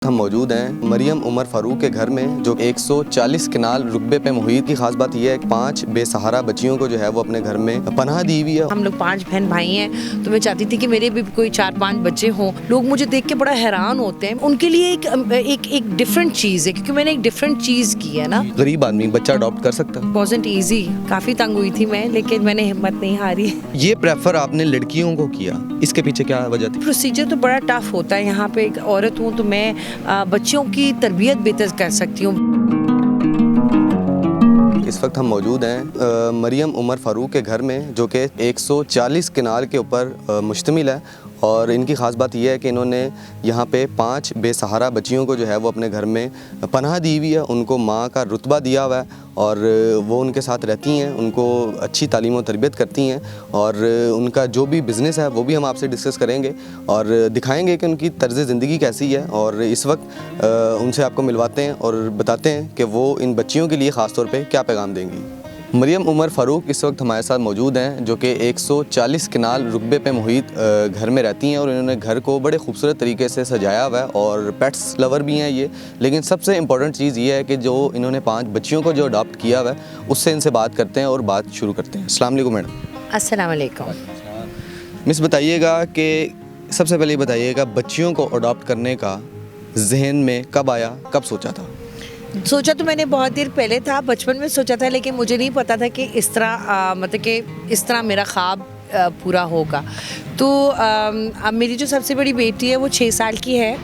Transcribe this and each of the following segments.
हम मौजूद हैं मरियम उमर फारूक के घर में, जो 140 कनाल रुकबे पे मुहित की खास बात यह है कि 5 बेसहारा बच्चियों को जो है वो अपने घर में पनाह दी हुई है। हम लोग 5 बहन भाई हैं, तो मैं चाहती थी कि मेरे भी कोई 4-5 बच्चे हों। लोग मुझे देख के बड़ा हैरान होते हैं। उनके लिए एक डिफरेंट चीज़ है, क्योंकि मैंने एक डिफरेंट चीज़ की है ना। गरीब आदमी बच्चा अडॉप्ट कर सकता है? वॉज़न्ट ईजी, काफ़ी तंग हुई थी मैं, लेकिन मैंने हिम्मत नहीं हारी। ये प्रेफर आपने लड़कियों को किया, इसके पीछे क्या वजह थी? प्रोसीजर तो बड़ा टफ होता है। यहाँ पे एक औरत हूँ तो मैं बच्चों की तरबियत बेहतर कर सकती हूँ। इस वक्त हम मौजूद हैं मरियम उमर फारूक के घर में, जो कि 140 कनाल के ऊपर मुश्तमिल है। और इनकी ख़ास बात यह है कि इन्होंने यहाँ पे 5 बेसहारा बच्चियों को जो है वो अपने घर में पनाह दी हुई है। उनको माँ का रुतबा दिया हुआ है और वो उनके साथ रहती हैं, उनको अच्छी तालीम और तरबियत करती हैं। और उनका जो भी बिज़नेस है वो भी हम आपसे डिस्कस करेंगे और दिखाएंगे कि उनकी तर्ज़ ज़िंदगी कैसी है। और इस वक्त उनसे आपको मिलवाते हैं और बताते हैं कि वो इन बच्चियों के लिए ख़ास तौर पे क्या पैगाम देंगी। मरियम उमर फ़ारूक इस वक्त हमारे साथ मौजूद हैं, जो कि 140 कनाल रुकबे पे मुहित घर में रहती हैं। और इन्होंने घर को बड़े खूबसूरत तरीके से सजाया हुआ है और पेट्स लवर भी हैं ये। लेकिन सबसे इम्पॉर्टेंट चीज़ ये है कि जो इन्होंने 5 बच्चियों को जो अडॉप्ट किया हुआ है, उससे इनसे बात करते हैं और बात शुरू करते हैं। अस्सलाम वालेकुम मैडम। अस्सलाम वालेकुम। मिस बताइएगा कि सबसे पहले बताइएगा, बच्चियों को अडॉप्ट करने का जहन में कब आया, कब सोचा था? सोचा तो मैंने बहुत देर पहले था, बचपन में सोचा था, लेकिन मुझे नहीं पता था कि इस तरह मतलब कि इस तरह मेरा ख्वाब पूरा होगा। तो अब मेरी जो सबसे बड़ी बेटी है वो 6 साल की है।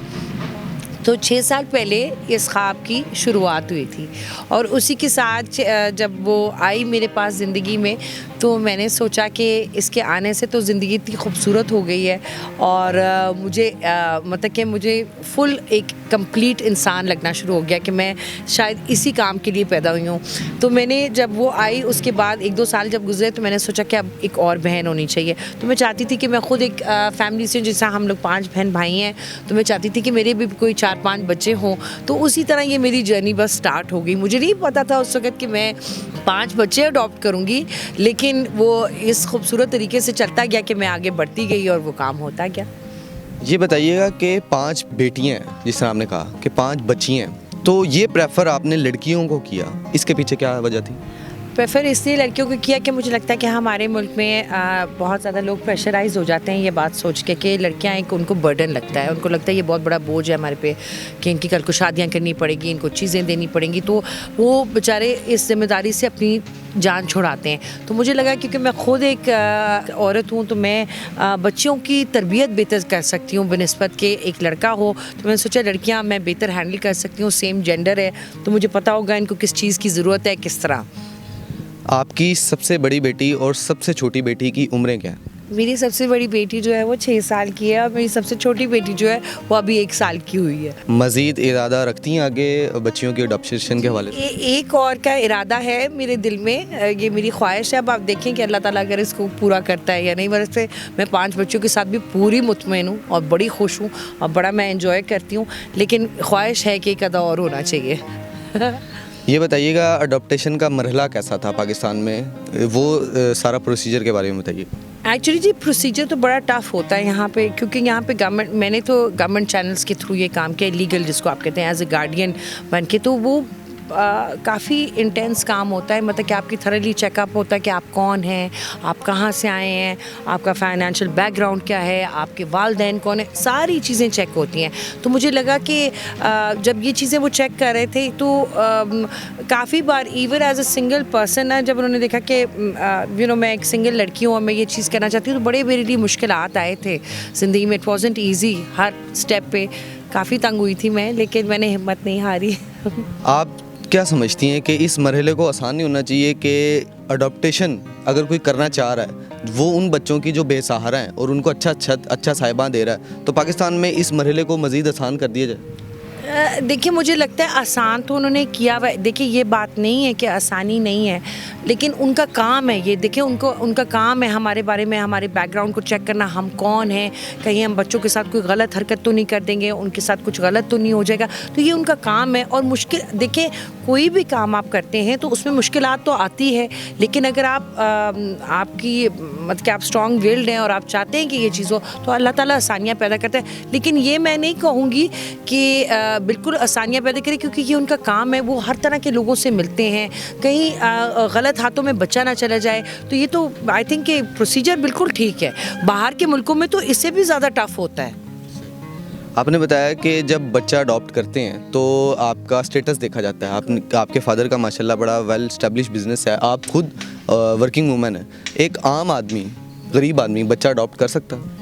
तो 6 साल पहले इस ख्वाब की शुरुआत हुई थी और उसी के साथ जब वो आई मेरे पास ज़िंदगी में, तो मैंने सोचा कि इसके आने से तो ज़िंदगी इतनी खूबसूरत हो गई है और मुझे मतलब कि मुझे फुल एक कंप्लीट इंसान लगना शुरू हो गया कि मैं शायद इसी काम के लिए पैदा हुई हूँ। तो मैंने जब वो आई उसके बाद 1-2 साल जब गुजरे, तो मैंने सोचा कि अब एक और बहन होनी चाहिए। तो मैं चाहती थी कि मैं ख़ुद एक फैमिली से, जैसा हम लोग 5 बहन भाई हैं, तो मैं चाहती थी कि मेरे भी कोई 4-5 बच्चे हों। तो उसी तरह ये मेरी जर्नी बस स्टार्ट हो गई। मुझे नहीं पता था उस वक़्त कि मैं 5 बच्चे अडॉप्ट करूँगी, लेकिन वो इस खूबसूरत तरीके से चलता गया कि मैं आगे बढ़ती गई और वो काम होता गया। ये बताइएगा कि 5 बेटियां हैं, जिस तरह आपने कहा कि 5 बच्चियां हैं, तो ये प्रेफर आपने लड़कियों को किया, इसके पीछे क्या वजह थी? प्रेफर इसलिए लड़कियों को किया कि मुझे लगता है कि हमारे मुल्क में बहुत ज़्यादा लोग प्रेशराइज़ हो जाते हैं ये बात सोच के कि लड़कियां एक उनको बर्डन लगता है। उनको लगता है ये बहुत बड़ा बोझ है हमारे पे कि इनकी कल को शादियां करनी पड़ेगी, इनको चीज़ें देनी पड़ेंगी। तो वो बेचारे इस जिम्मेदारी से अपनी जान छुड़ाते हैं। तो मुझे लगा क्योंकि मैं ख़ुद एक औरत हूँ, तो मैं बच्चों की तरबियत बेहतर कर सकती हूँ बनिस्बत के एक लड़का हो। तो मैंने सोचा लड़कियाँ मैं बेहतर हैंडल कर सकती हूँ, सेम जेंडर है तो मुझे पता होगा इनको किस चीज़ की ज़रूरत है, किस तरह। आपकी सबसे बड़ी बेटी और सबसे छोटी बेटी की उम्रें क्या हैं? मेरी सबसे बड़ी बेटी जो है वो 6 साल की है और मेरी सबसे छोटी बेटी जो है वो अभी 1 साल की हुई है। मज़ीद इरादा रखती हैं आगे बच्चियों की अडॉप्शन के हवाले से? एक और का इरादा है मेरे दिल में, ये मेरी ख्वाहिश है। अब आप देखें कि अल्लाह ताला अगर इसको पूरा करता है या नहीं। वैसे मैं 5 बच्चों के साथ भी पूरी मुतमईन हूँ और बड़ी खुश हूँ और बड़ा मैं एंजॉय करती हूँ, लेकिन ख्वाहिश है कि एक आधा और होना चाहिए। ये बताइएगा, अडॉप्टेशन का मरहला कैसा था पाकिस्तान में, वो सारा प्रोसीजर के बारे में बताइए। एक्चुअली जी प्रोसीजर तो बड़ा टफ होता है यहाँ पे, क्योंकि यहाँ पे गवर्नमेंट, मैंने तो गवर्नमेंट चैनल्स के थ्रू ये काम किया, लीगल जिसको आप कहते हैं, एज ए गार्डियन बन के। तो वो काफ़ी इंटेंस काम होता है। मतलब कि आपकी थरली चेकअप होता है कि आप कौन हैं, आप कहाँ से आए हैं, आपका फाइनेंशियल बैकग्राउंड क्या है, आपके वालिदैन कौन है, सारी चीज़ें चेक होती हैं। तो मुझे लगा कि जब ये चीज़ें वो चेक कर रहे थे, तो काफ़ी बार even as a single person है, जब उन्होंने देखा कि मैं एक सिंगल लड़की हूँ और मैं ये चीज़ करना चाहती हूँ, तो बड़े मेरे लिए मुश्किलात आए थे ज़िंदगी में। इट वॉज़न्ट ईजी, हर स्टेप पे काफ़ी तंग हुई थी मैं, लेकिन मैंने हिम्मत नहीं हारी। आप क्या समझती हैं कि इस मरहले को आसान नहीं होना चाहिए कि अडॉप्टेशन अगर कोई करना चाह रहा है, वो उन बच्चों की जो बेसहारा हैं और उनको अच्छा छत, अच्छा साहिबा दे रहा है, तो पाकिस्तान में इस मरहले को मज़ीद आसान कर दिया जाए? देखिए मुझे लगता है आसान तो उन्होंने किया हुआ है। देखिए ये बात नहीं है कि आसानी नहीं है, लेकिन उनका काम है ये। देखिए उनका काम है हमारे बारे में, हमारे बैकग्राउंड को चेक करना, हम कौन हैं, कहीं हम बच्चों के साथ कोई गलत हरकत तो नहीं कर देंगे, उनके साथ कुछ गलत तो नहीं हो जाएगा। तो ये उनका काम है। और मुश्किल, देखिए कोई भी काम आप करते हैं तो उसमें मुश्किलात तो आती है, लेकिन अगर आपकी मतलब कि आप स्ट्रॉन्ग विल्ड हैं और आप चाहते हैं कि ये चीज़ हो, तो अल्लाह ताला आसानियाँ पैदा करता है। लेकिन ये मैं नहीं कहूँगी कि बिल्कुल आसानियाँ पैदा करें, क्योंकि ये उनका काम है। वो हर तरह के लोगों से मिलते हैं, कहीं गलत हाथों में बच्चा ना चला जाए। तो ये तो आई थिंक कि प्रोसीजर बिल्कुल ठीक है। बाहर के मुल्कों में तो इससे भी ज़्यादा टफ होता है। आपने बताया कि जब बच्चा अडॉप्ट करते हैं तो आपका स्टेटस देखा जाता है। आपके फादर का माशाल्लाह बड़ा वेल स्टैब्लिश बिजनेस है, आप खुद वर्किंग वूमेन है। एक आम आदमी, गरीब आदमी बच्चा अडॉप्ट कर सकता है?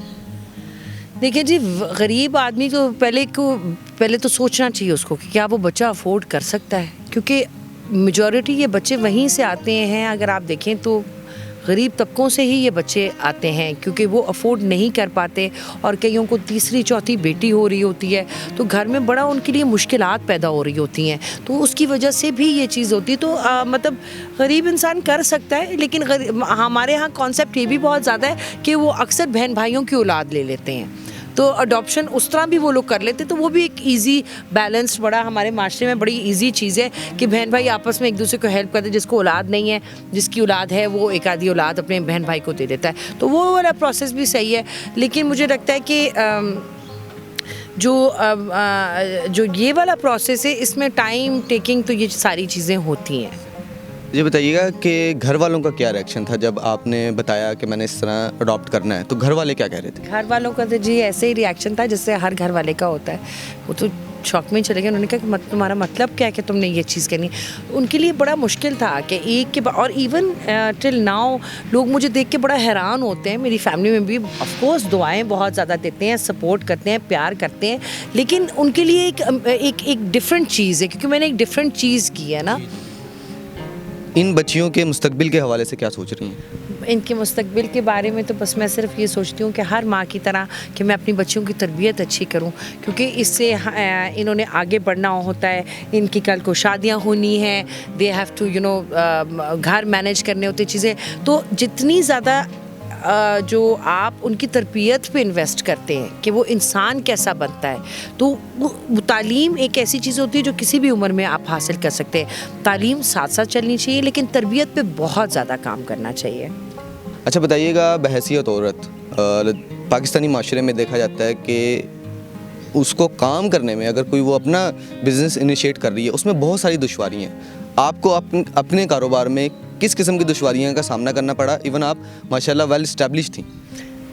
देखिए जी, गरीब आदमी को पहले तो सोचना चाहिए उसको कि क्या वो बच्चा अफोर्ड कर सकता है, क्योंकि मेजॉरिटी ये बच्चे वहीं से आते हैं। अगर आप देखें तो गरीब तबकों से ही ये बच्चे आते हैं, क्योंकि वो अफोर्ड नहीं कर पाते और कईयों को तीसरी चौथी बेटी हो रही होती है, तो घर में बड़ा उनके लिए मुश्किलात पैदा हो रही होती हैं। तो उसकी वजह से भी ये चीज़ होती है। तो मतलब गरीब इंसान कर सकता है, लेकिन हमारे यहाँ कॉन्सेप्ट ये भी बहुत ज़्यादा है कि वो अक्सर बहन भाइयों की औलाद ले लेते हैं। तो अडॉप्शन उस तरह भी वो लोग कर लेते, तो वो भी एक इजी बैलेंस, बड़ा हमारे माशरे में बड़ी इजी चीज़ है कि बहन भाई आपस में एक दूसरे को हेल्प करते। जिसको औलाद नहीं है, जिसकी औलाद है, वो एक आधी औलाद अपने बहन भाई को दे देता है। तो वो वाला प्रोसेस भी सही है। लेकिन मुझे लगता है कि जो ये वाला प्रोसेस है, इसमें टाइम टेकिंग तो ये सारी चीज़ें होती हैं। ये बताइएगा कि घर वालों का क्या रिएक्शन था जब आपने बताया कि मैंने इस तरह अडॉप्ट करना है? तो घर वाले क्या कह रहे थे? घर वालों का तो जी ऐसे ही रिएक्शन था जैसे हर घर वाले का होता है। वो तो शौक में चले गए। उन्होंने कहा कि तुम्हारा मतलब क्या है कि तुमने ये चीज़ करनी। उनके लिए बड़ा मुश्किल था कि एक के बाद, और इवन टिल नाउ लोग मुझे देख के बड़ा हैरान होते हैं। मेरी फैमिली में भी ऑफ कोर्स दुआएं बहुत ज़्यादा देते हैं, सपोर्ट करते हैं, प्यार करते हैं, लेकिन उनके लिए एक डिफरेंट चीज़ है, क्योंकि मैंने एक डिफरेंट चीज़ की है ना। इन बच्चियों के मुस्तकबिल के हवाले से क्या सोच रही हैं? इनके मुस्तकबिल के बारे में तो बस मैं सिर्फ ये सोचती हूँ कि हर माँ की तरह कि मैं अपनी बच्चियों की तरबियत अच्छी करूँ, क्योंकि इससे इन्होंने आगे बढ़ना होता है। इनकी कल को शादियाँ होनी हैं, दे हैव टू घर मैनेज करने होते चीज़ें। तो जितनी ज़्यादा जो आप उनकी तरबियत पे इन्वेस्ट करते हैं कि वो इंसान कैसा बनता है, तो वो तालीम एक ऐसी चीज़ होती है जो किसी भी उम्र में आप हासिल कर सकते हैं। तालीम साथ साथ चलनी चाहिए, लेकिन तरबियत पे बहुत ज़्यादा काम करना चाहिए। अच्छा बताइएगा, बहैसियत औरत पाकिस्तानी माशरे में देखा जाता है कि उसको काम करने में, अगर कोई वो अपना बिज़नेस इनिशिएट कर रही है, उसमें बहुत सारी दुश्वारियाँ हैं। आपको अपने कारोबार में किस किस्म की दुश्वारियों का सामना करना पड़ा? इवन आप माशाल्लाह वेल एस्टैब्लिश थी।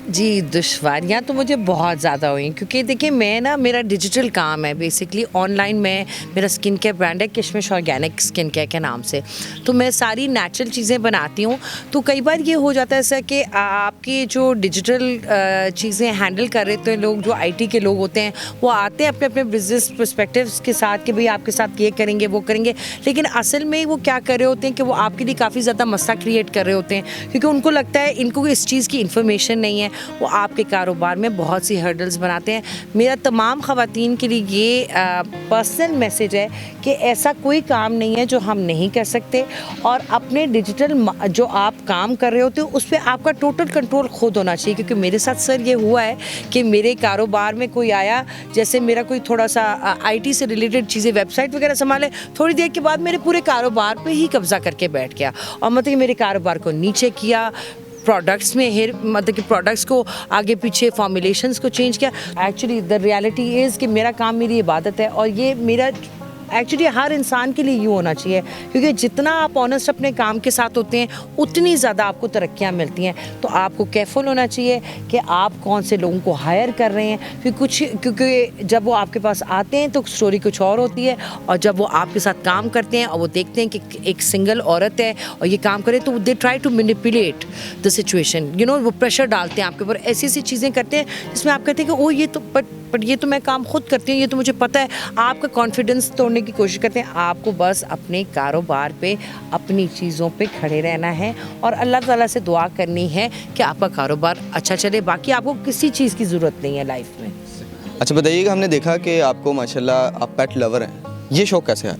जी, दुश्वारियाँ तो मुझे बहुत ज़्यादा हुई, क्योंकि देखिए मेरा डिजिटल काम है बेसिकली। ऑनलाइन मेरा स्किन केयर ब्रांड है किशमिश ऑर्गेनिक स्किन केयर के नाम से। तो मैं सारी नेचुरल चीज़ें बनाती हूँ। तो कई बार ये हो जाता है ऐसा कि आपकी जो डिजिटल चीज़ें हैंडल कर रहे थे लोग, जो IT के लोग होते हैं, वो आते हैं अपने बिजनेस पर्सपेक्टिव्स के साथ कि भाई आपके साथ ये करेंगे वो करेंगे, लेकिन असल में वो क्या कर रहे होते हैं कि वो आपके लिए काफ़ी ज़्यादा मसला क्रिएट कर रहे होते हैं, क्योंकि उनको लगता है इनको इस चीज़ की इन्फॉर्मेशन नहीं है। वो आपके कारोबार में बहुत सी हर्डल्स बनाते हैं। मेरा तमाम ख़वातीन के लिए ये पर्सनल मैसेज है कि ऐसा कोई काम नहीं है जो हम नहीं कर सकते, और अपने डिजिटल जो आप काम कर रहे होते हो उस पर आपका टोटल कंट्रोल खुद होना चाहिए। क्योंकि मेरे साथ सर ये हुआ है कि मेरे कारोबार में कोई आया, जैसे मेरा कोई थोड़ा सा IT से रिलेटेड चीज़ें, वेबसाइट वगैरह संभाले, थोड़ी देर के बाद मेरे पूरे कारोबार पे ही कब्जा करके बैठ गया, और मतलब कि मेरे कारोबार को नीचे किया, प्रोडक्ट्स में मतलब कि प्रोडक्ट्स को आगे पीछे फॉर्मुलेशंस को चेंज किया। एक्चुअली द रियलिटी इज़ कि मेरा काम मेरी इबादत है, और ये मेरा एक्चुअली हर इंसान के लिए यूँ होना चाहिए, क्योंकि जितना आप ऑनेस्ट अपने काम के साथ होते हैं उतनी ज़्यादा आपको तरक्कियाँ मिलती हैं। तो आपको केयरफुल होना चाहिए कि आप कौन से लोगों को हायर कर रहे हैं, क्योंकि जब वो आपके पास आते हैं तो स्टोरी कुछ और होती है, और जब वो आपके साथ काम करते हैं और वो देखते हैं कि एक सिंगल औरत है और ये काम करे, तो they try to manipulate the situation, वो प्रेशर डालते हैं आपके ऊपर, ऐसी ऐसी चीज़ें करते हैं जिसमें आप कहते हैं कि ओ ये तो बट ये तो मैं काम खुद करती हूँ, ये तो मुझे पता है। आपका कॉन्फिडेंस तोड़ने की कोशिश करते हैं। आपको बस अपने कारोबार पे, अपनी चीज़ों पे खड़े रहना है और अल्लाह ताला से दुआ करनी है कि आपका कारोबार अच्छा चले। बाकी आपको किसी चीज़ की ज़रूरत नहीं है लाइफ में। अच्छा बताइएगा, हमने देखा कि आपको माशाल्लाह आप पेट लवर हैं, ये शौक़ कैसे आया?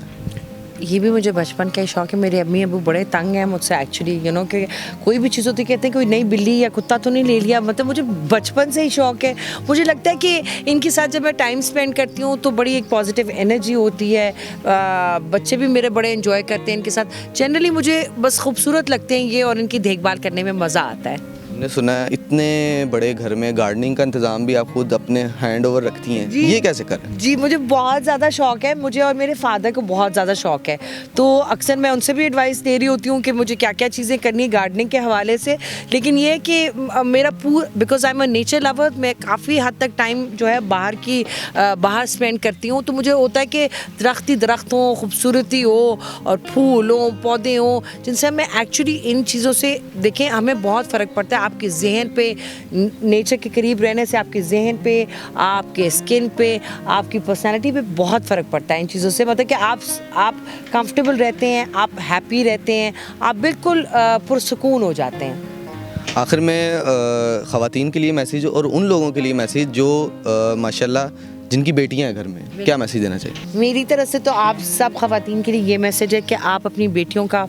ये भी मुझे बचपन का ही शौक़ है। मेरे अम्मी अबू बड़े तंग हैं मुझसे एक्चुअली, कि कोई भी चीज़ होती कहते हैं कोई नई बिल्ली या कुत्ता तो नहीं ले लिया। मतलब मुझे बचपन से ही शौक़ है। मुझे लगता है कि इनके साथ जब मैं टाइम स्पेंड करती हूँ तो बड़ी एक पॉजिटिव एनर्जी होती है। बच्चे भी मेरे बड़े इन्जॉय करते हैं इनके साथ। जनरली मुझे बस खूबसूरत लगते हैं ये और इनकी देखभाल करने में मज़ा आता है। हमने सुना है इतने बड़े घर में गार्डनिंग का इंतज़ाम भी आप खुद अपने हैंड ओवर रखती हैं, ये कैसे करें? जी, मुझे बहुत ज़्यादा शौक़ है। मुझे और मेरे फादर को बहुत ज़्यादा शौक़ है, तो अक्सर मैं उनसे भी एडवाइस दे रही होती हूँ कि मुझे क्या-क्या चीज़ें करनी है गार्डनिंग के हवाले से। लेकिन ये है कि मेरा because I am a nature lover, मैं काफ़ी हद तक टाइम जो है बाहर स्पेंड करती हूँ। तो मुझे होता है कि दरख्त हों, खूबसूरती हो और फूल हों, पौधे हों, जिनसे मैं एक्चुअली इन चीज़ों से देखें हमें बहुत फ़र्क पड़ता है। आपके ज़हन पे, नेचर के करीब रहने से आपके ज़हन पे, आपके स्किन पे, आपकी पर्सनैलिटी पे बहुत फ़र्क पड़ता है इन चीज़ों से। मतलब कि आप कंफर्टेबल रहते हैं, आप हैप्पी रहते हैं, आप बिल्कुल पुरसुकून हो जाते हैं। आखिर में ख़वातीन के लिए मैसेज और उन लोगों के लिए मैसेज जो माशाल्लाह जिनकी बेटियां हैं घर में, क्या मैसेज देना चाहिए? मेरी तरफ से तो आप सब ख़वातीन के लिए ये मैसेज है कि आप अपनी बेटियों का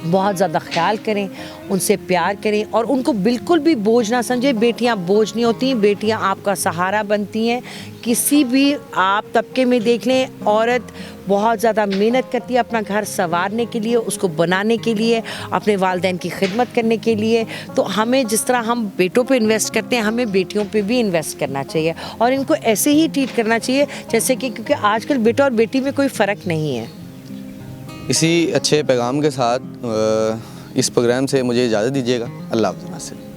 बहुत ज़्यादा ख्याल करें, उनसे प्यार करें और उनको बिल्कुल भी बोझ ना समझें। बेटियां बोझ नहीं होती, बेटियां आपका सहारा बनती हैं। किसी भी आप तबके में देख लें, औरत बहुत ज़्यादा मेहनत करती है अपना घर संवारने के लिए, उसको बनाने के लिए, अपने वालिदैन की खिदमत करने के लिए। तो हमें जिस तरह हम बेटों पे इन्वेस्ट करते हैं, हमें बेटियों पे भी इन्वेस्ट करना चाहिए और इनको ऐसे ही ट्रीट करना चाहिए जैसे कि, क्योंकि आजकल बेटा और बेटी में कोई फ़र्क नहीं है। इसी अच्छे पैगाम के साथ इस प्रोग्राम से मुझे इजाज़त दीजिएगा। अल्लाह हाफ़िज़।